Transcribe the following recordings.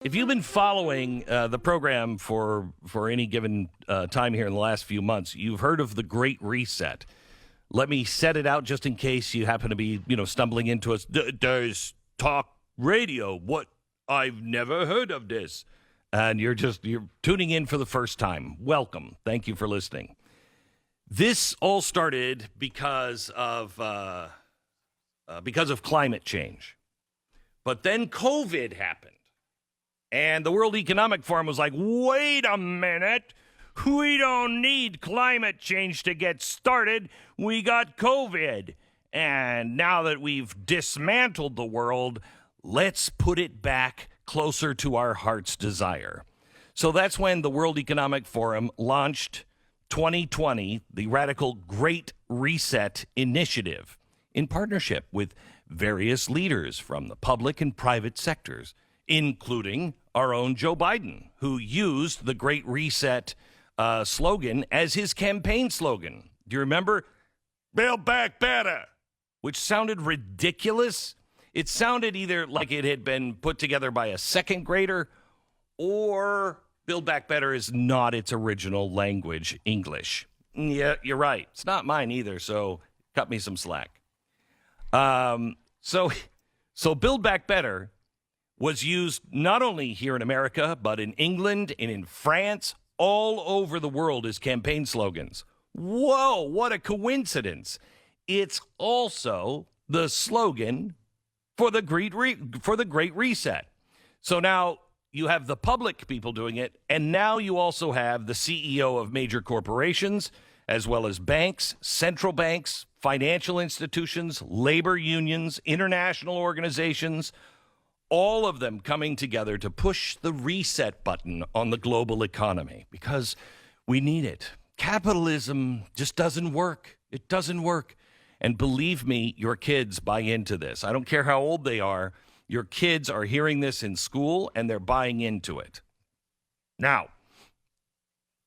If you've been following the program for any given time here in the last few months, you've heard of the Great Reset. Let me set it out just in case you happen to be, stumbling into us. There's talk radio. What? I've never heard of this. And you're tuning in for the first time. Welcome. Thank you for listening. This all started because of climate change. But then COVID happened. And the World Economic Forum was like, wait a minute. We don't need climate change to get started. We got COVID. And now that we've dismantled the world, let's put it back closer to our heart's desire. So that's when the World Economic Forum launched 2020, the radical Great Reset Initiative, in partnership with various leaders from the public and private sectors, including our own Joe Biden, who used the Great Reset slogan as his campaign slogan. Do you remember? Build back better, which sounded ridiculous. It sounded either like it had been put together by a second grader, or Build Back Better is not its original language, English. Yeah, you're right. It's not mine either, so cut me some slack. So Build Back Better was used not only here in America, but in England and in France, all over the world as campaign slogans. Whoa, what a coincidence. It's also the slogan for the Great Reset. So now you have the public people doing it, and now you also have the CEO of major corporations, as well as banks, central banks, financial institutions, labor unions, international organizations, all of them coming together to push the reset button on the global economy because we need it. Capitalism just doesn't work. It doesn't work. And believe me, your kids buy into this. I don't care how old they are. Your kids are hearing this in school and they're buying into it. Now,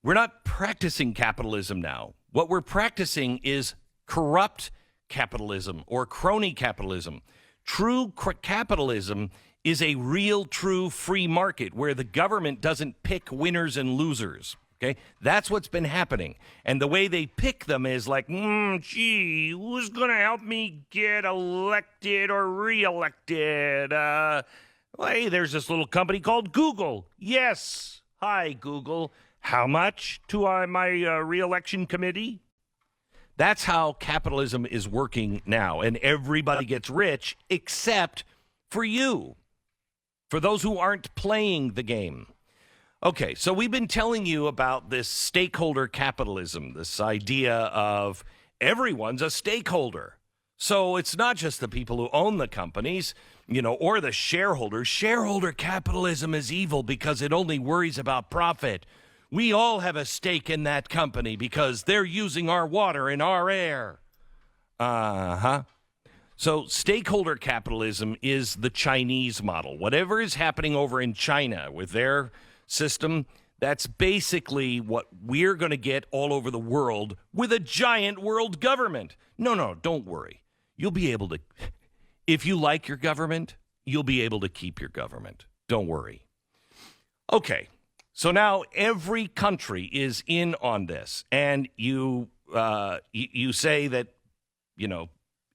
we're not practicing capitalism now. What we're practicing is corrupt capitalism or crony capitalism. True capitalism is a real, true free market where the government doesn't pick winners and losers. Okay, that's what's been happening. And the way they pick them is like, gee, who's going to help me get elected or reelected? Hey, there's this little company called Google. Yes. Hi, Google. How much to my reelection committee? That's how capitalism is working now. And everybody gets rich except for you, for those who aren't playing the game. Okay, so we've been telling you about this stakeholder capitalism, this idea of everyone's a stakeholder. So it's not just the people who own the companies, or the shareholders. Shareholder capitalism is evil because it only worries about profit. We all have a stake in that company because they're using our water and our air. So stakeholder capitalism is the Chinese model. Whatever is happening over in China with their system, that's basically what we're going to get all over the world with a giant world government. No, don't worry. You'll be able to, if you like your government, you'll be able to keep your government. Don't worry. Okay, so now every country is in on this, and you say that,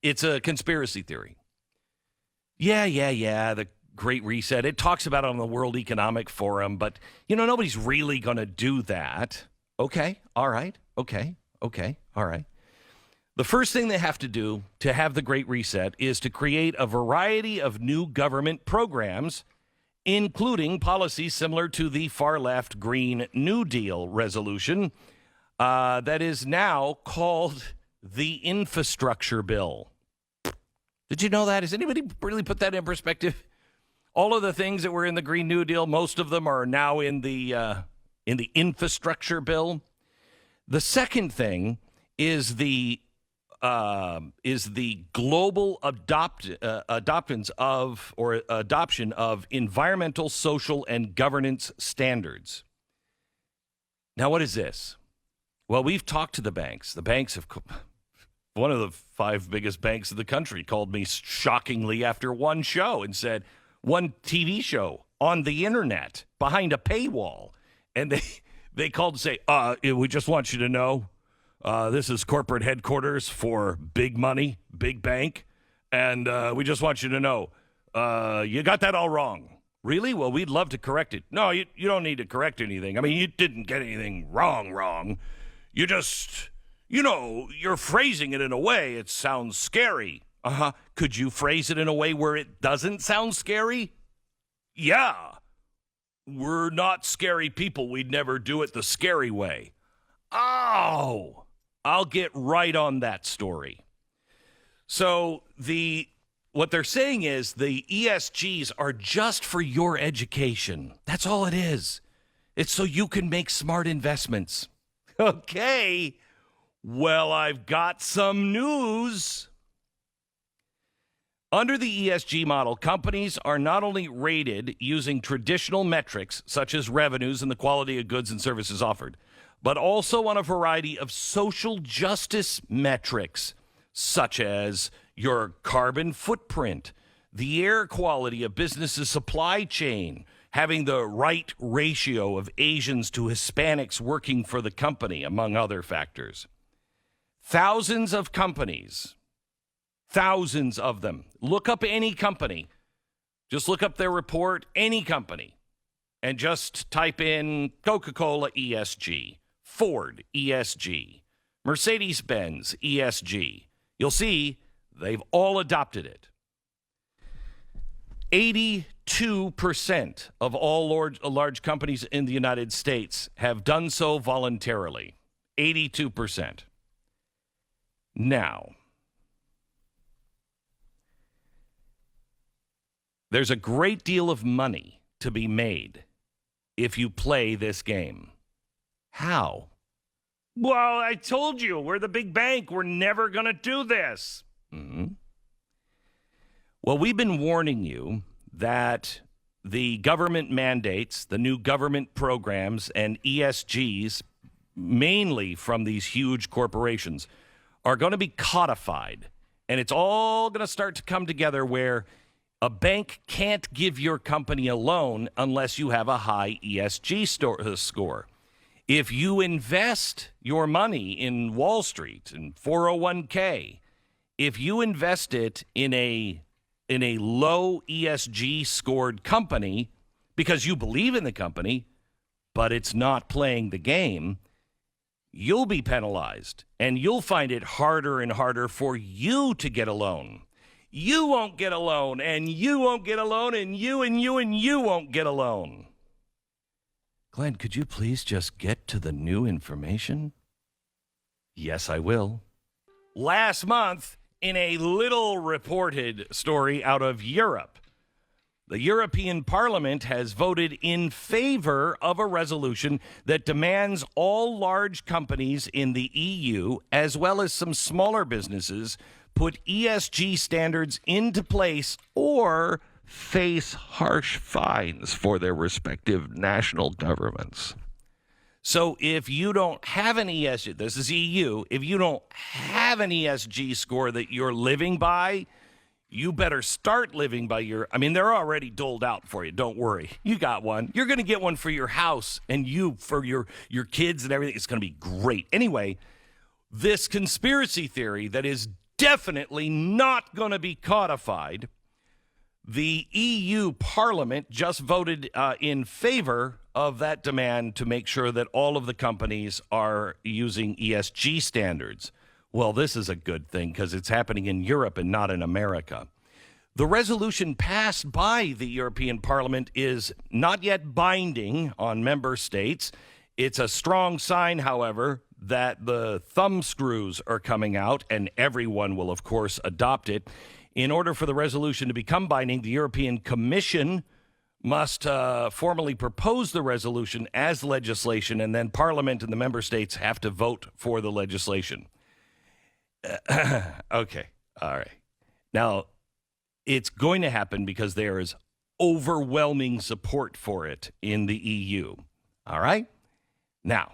it's a conspiracy theory. Yeah, the Great Reset. It talks about it on the World Economic Forum, but, nobody's really going to do that. Okay, all right. Okay, all right. The first thing they have to do to have the Great Reset is to create a variety of new government programs, including policies similar to the far-left Green New Deal resolution that is now called the Infrastructure Bill. Did you know that? Has anybody really put that in perspective? All of the things that were in the Green New Deal, most of them are now in the Infrastructure Bill. The second thing is the global adoption of environmental, social, and governance standards. Now, what is this? Well, we've talked to the banks. The banks have. One of the 5 biggest banks in the country called me shockingly after one show and said, one TV show on the internet behind a paywall. And they called to say, we just want you to know this is corporate headquarters for big money, big bank. And we just want you to know you got that all wrong. Really? Well, we'd love to correct it. No, you don't need to correct anything. I mean, you didn't get anything wrong. You just, you're phrasing it in a way it sounds scary. Uh-huh. Could you phrase it in a way where it doesn't sound scary? Yeah. We're not scary people. We'd never do it the scary way. Oh, I'll get right on that story. So what they're saying is the ESGs are just for your education. That's all it is. It's so you can make smart investments. Okay. Well, I've got some news. Under the ESG model, companies are not only rated using traditional metrics, such as revenues and the quality of goods and services offered, but also on a variety of social justice metrics, such as your carbon footprint, the air quality of business's supply chain, having the right ratio of Asians to Hispanics working for the company, among other factors. Thousands of companies, thousands of them. Look up any company. Just look up their report, any company, and just type in Coca-Cola ESG, Ford ESG, Mercedes-Benz ESG. You'll see they've all adopted it. 82% of all large companies in the United States have done so voluntarily. 82%. Now, there's a great deal of money to be made if you play this game. How? Well, I told you, we're the big bank. We're never going to do this. Mm-hmm. Well, we've been warning you that the government mandates, the new government programs, and ESGs, mainly from these huge corporations, are going to be codified. And it's all going to start to come together where a bank can't give your company a loan unless you have a high ESG score. If you invest your money in Wall Street and 401k, if you invest it in a low ESG scored company because you believe in the company, but it's not playing the game, you'll be penalized and you'll find it harder and harder for you to get a loan. You won't get a loan, and you won't get a loan, and you won't get a loan. Glenn, could you please just get to the new information? Yes, I will. Last month, in a little reported story out of Europe, the European Parliament has voted in favor of a resolution that demands all large companies in the EU, as well as some smaller businesses, put ESG standards into place or face harsh fines for their respective national governments. So if you don't have an ESG, this is EU, if you don't have an ESG score that you're living by, you better start living by they're already doled out for you. Don't worry. You got one. You're going to get one for your house and for your kids and everything. It's going to be great. Anyway, this conspiracy theory that is definitely not going to be codified. The EU Parliament just voted in favor of that demand to make sure that all of the companies are using ESG standards. Well, this is a good thing because it's happening in Europe and not in America. The resolution passed by the European Parliament is not yet binding on member states. It's a strong sign, however, that the thumb screws are coming out, and everyone will, of course, adopt it. In order for the resolution to become binding, the European Commission must formally propose the resolution as legislation, and then Parliament and the member states have to vote for the legislation. Okay, all right. Now, it's going to happen because there is overwhelming support for it in the EU. All right? Now,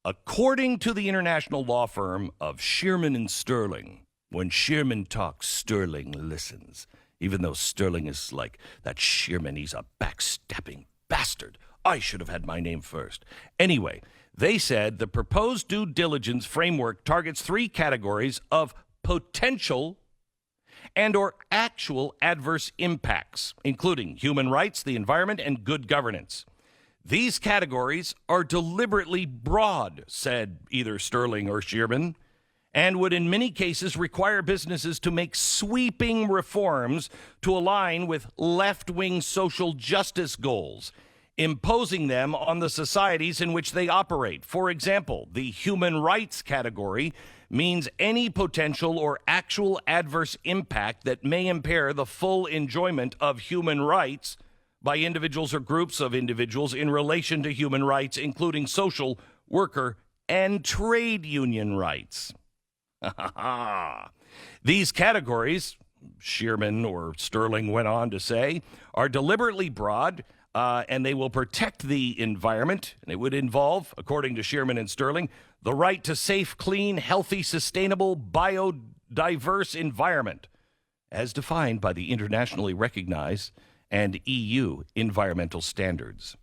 according to the international law firm of Shearman and Sterling, when Shearman talks, Sterling listens. Even though Sterling is like that Shearman, he's a backstabbing bastard. I should have had my name first. Anyway, they said the proposed due diligence framework targets 3 categories of potential and or actual adverse impacts, including human rights, the environment, and good governance. These categories are deliberately broad, said either Sterling or Shearman, and would in many cases require businesses to make sweeping reforms to align with left-wing social justice goals, imposing them on the societies in which they operate. For example, the human rights category means any potential or actual adverse impact that may impair the full enjoyment of human rights by individuals or groups of individuals in relation to human rights, including social, worker, and trade union rights. These categories, Shearman or Sterling went on to say, are deliberately broad, and they will protect the environment. And it would involve, according to Shearman and Sterling, the right to safe, clean, healthy, sustainable, biodiverse environment, as defined by the internationally recognized and EU environmental standards.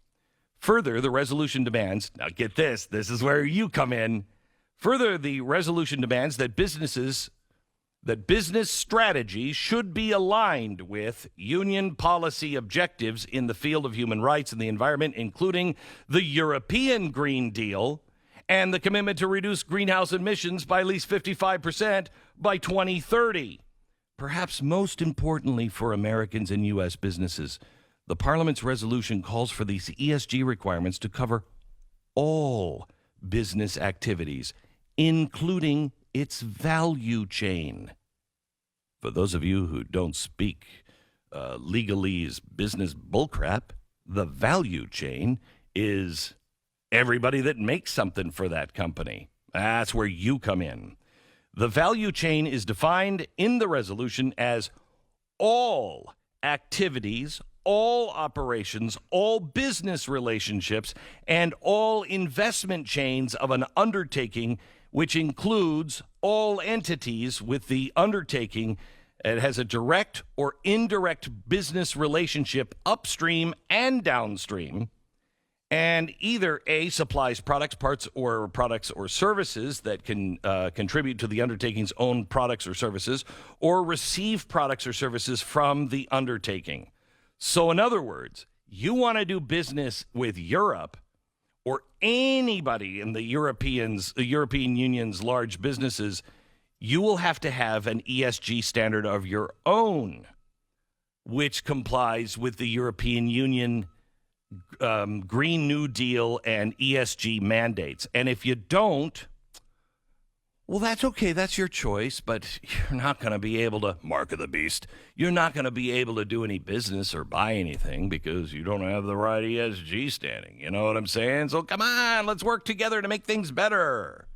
Further, the resolution demands, now get this is where you come in. Further, the resolution demands that business strategies should be aligned with union policy objectives in the field of human rights and the environment, including the European Green Deal and the commitment to reduce greenhouse emissions by at least 55% by 2030. Perhaps most importantly for Americans and U.S. businesses, the Parliament's resolution calls for these ESG requirements to cover all business activities, including its value chain. For those of you who don't speak legalese business bullcrap, the value chain is everybody that makes something for that company. That's where you come in. The value chain is defined in the resolution as all activities, all operations, all business relationships, and all investment chains of an undertaking, which includes all entities with the undertaking. It has a direct or indirect business relationship upstream and downstream, and either A, supplies products, parts, or products or services that can contribute to the undertaking's own products or services, or receive products or services from the undertaking. So in other words, you want to do business with Europe or anybody in the European Union's large businesses, you will have to have an ESG standard of your own, which complies with the European Union Green New Deal and ESG mandates. And if you don't, well, that's okay. That's your choice, but you're not going to be able to, mark of the beast, you're not going to be able to do any business or buy anything because you don't have the right ESG standing. You know what I'm saying? So come on, let's work together to make things better.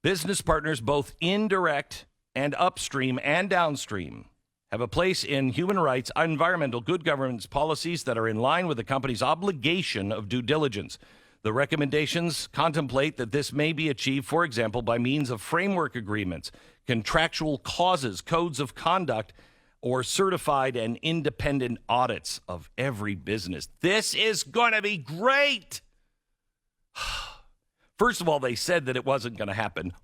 Business partners, both indirect and upstream and downstream, have a place in human rights, environmental, good governance policies that are in line with the company's obligation of due diligence. The recommendations contemplate that this may be achieved, for example, by means of framework agreements, contractual clauses, codes of conduct, or certified and independent audits of every business. This is going to be great. First of all, they said that it wasn't going to happen.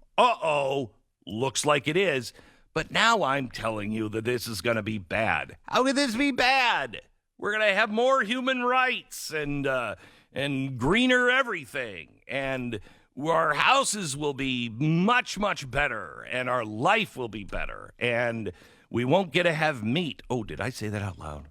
Looks like it is. But now I'm telling you that this is going to be bad. How could this be bad? We're going to have more human rights and greener everything. And our houses will be much, much better. And our life will be better. And we won't get to have meat. Oh, did I say that out loud?